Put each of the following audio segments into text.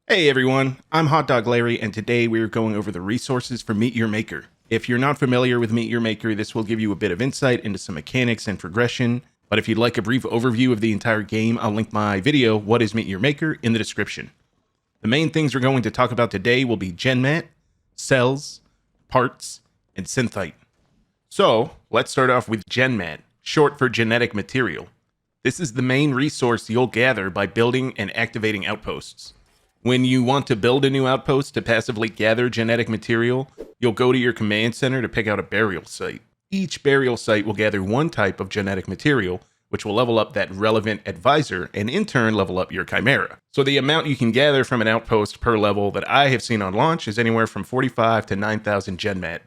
Hey everyone, I'm Hot Dog Larry, and today we're going over the resources for Meet Your Maker. If you're not familiar with Meet Your Maker, this will give you a bit of insight into some mechanics and progression, but if you'd like a brief overview of the entire game, I'll link my video, What is Meet Your Maker, in the description. The main things we're going to talk about today will be GenMat, cells, parts, and Synthite. So, let's start off with GenMat, short for genetic material. This is the main resource you'll gather by building and activating outposts. When you want to build a new outpost to passively gather genetic material, you'll go to your command center to pick out a burial site. Each burial site will gather one type of genetic material, which will level up that relevant advisor and in turn level up your chimera. So the amount you can gather from an outpost per level that I have seen on launch is anywhere from 45 to 9,000 GenMat.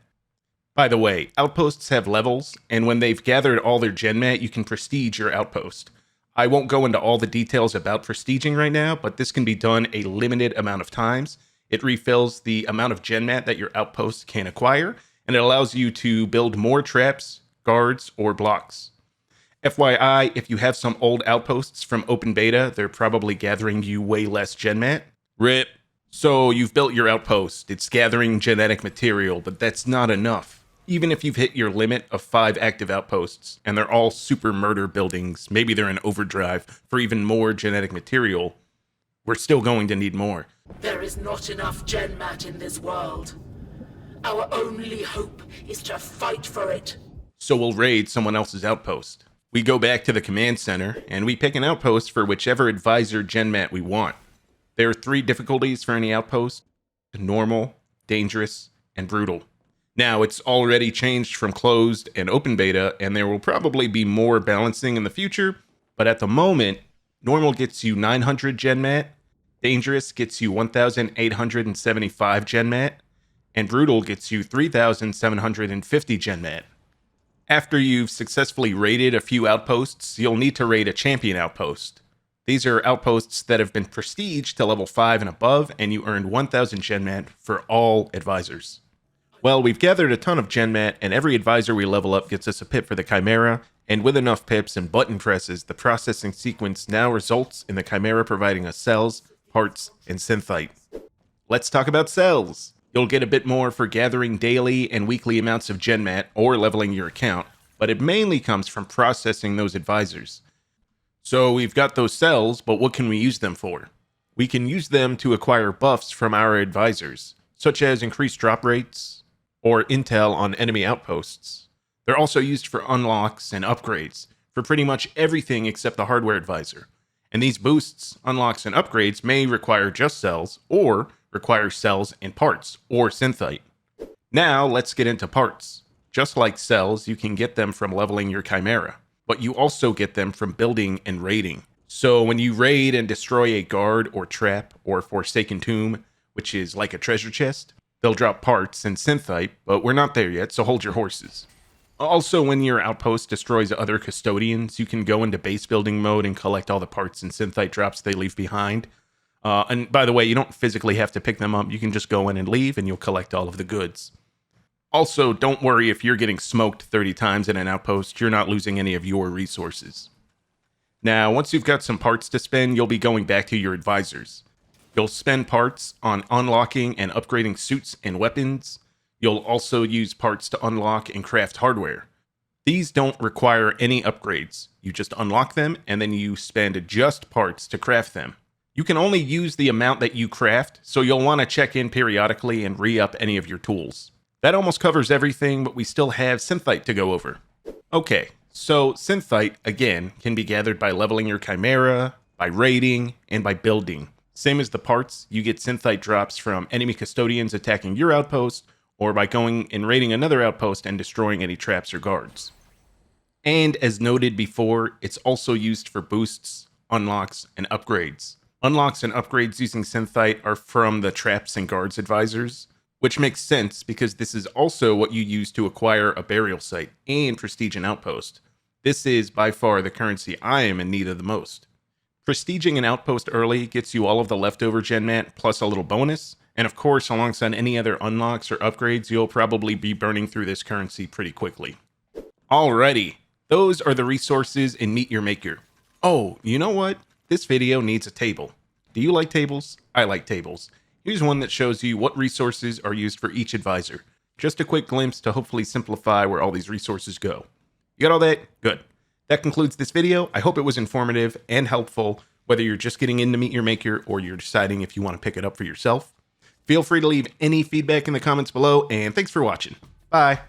By the way, outposts have levels, and when they've gathered all their GenMat, you can prestige your outpost. I won't go into all the details about prestiging right now, but this can be done a limited amount of times. It refills the amount of GenMat that your outpost can acquire, and it allows you to build more traps, guards, or blocks. FYI, if you have some old outposts from open beta, they're probably gathering you way less GenMat. RIP. So you've built your outpost, it's gathering genetic material, but that's not enough. Even if you've hit your limit of 5 active outposts, and they're all super murder buildings, maybe they're in overdrive for even more genetic material, we're still going to need more. There is not enough GenMat in this world. Our only hope is to fight for it. So we'll raid someone else's outpost. We go back to the command center, and we pick an outpost for whichever advisor GenMat we want. There are 3 difficulties for any outpost: normal, dangerous, and brutal. Now, it's already changed from closed and open beta, and there will probably be more balancing in the future, but at the moment, normal gets you 900 GenMat, dangerous gets you 1,875 GenMat, and brutal gets you 3,750 GenMat. After you've successfully raided a few outposts, you'll need to raid a champion outpost. These are outposts that have been prestiged to level 5 and above, and you earned 1,000 GenMat for all advisors. Well, we've gathered a ton of GenMat, and every advisor we level up gets us a pip for the Chimera, and with enough pips and button presses, the processing sequence now results in the Chimera providing us cells, parts, and Synthite. Let's talk about cells. You'll get a bit more for gathering daily and weekly amounts of GenMat or leveling your account, but it mainly comes from processing those advisors. So we've got those cells, but what can we use them for? We can use them to acquire buffs from our advisors, such as increased drop rates, or intel on enemy outposts. They're also used for unlocks and upgrades, for pretty much everything except the hardware advisor. And these boosts, unlocks, and upgrades may require just cells, or require cells and parts, or Synthite. Now, let's get into parts. Just like cells, you can get them from leveling your Chimera, but you also get them from building and raiding. So when you raid and destroy a guard or trap or forsaken tomb, which is like a treasure chest, they'll drop parts and Synthite, but we're not there yet, so hold your horses. Also, when your outpost destroys other custodians, you can go into base building mode and collect all the parts and Synthite drops they leave behind. And by the way, you don't physically have to pick them up, you can just go in and leave and you'll collect all of the goods. Also, don't worry if you're getting smoked 30 times in an outpost, you're not losing any of your resources. Now, once you've got some parts to spend, you'll be going back to your advisors. You'll spend parts on unlocking and upgrading suits and weapons. You'll also use parts to unlock and craft hardware. These don't require any upgrades. You just unlock them and then you spend just parts to craft them. You can only use the amount that you craft, so you'll want to check in periodically and re-up any of your tools. That almost covers everything, but we still have Synthite to go over. Okay, so Synthite, again, can be gathered by leveling your Chimera, by raiding, and by building. Same as the parts, you get Synthite drops from enemy custodians attacking your outpost, or by going and raiding another outpost and destroying any traps or guards. And as noted before, it's also used for boosts, unlocks, and upgrades. Unlocks and upgrades using Synthite are from the traps and guards advisors, which makes sense because this is also what you use to acquire a burial site and prestige an outpost. This is by far the currency I am in need of the most. Prestiging an outpost early gets you all of the leftover GenMat plus a little bonus, and of course, alongside any other unlocks or upgrades, you'll probably be burning through this currency pretty quickly. Alrighty, those are the resources in Meet Your Maker. Oh, you know what? This video needs a table. Do you like tables? I like tables. Here's one that shows you what resources are used for each advisor. Just a quick glimpse to hopefully simplify where all these resources go. You got all that? Good. That concludes this video. I hope it was informative and helpful, whether you're just getting in to meet your maker or you're deciding if you want to pick it up for yourself. Feel free to leave any feedback in the comments below, and thanks for watching. Bye.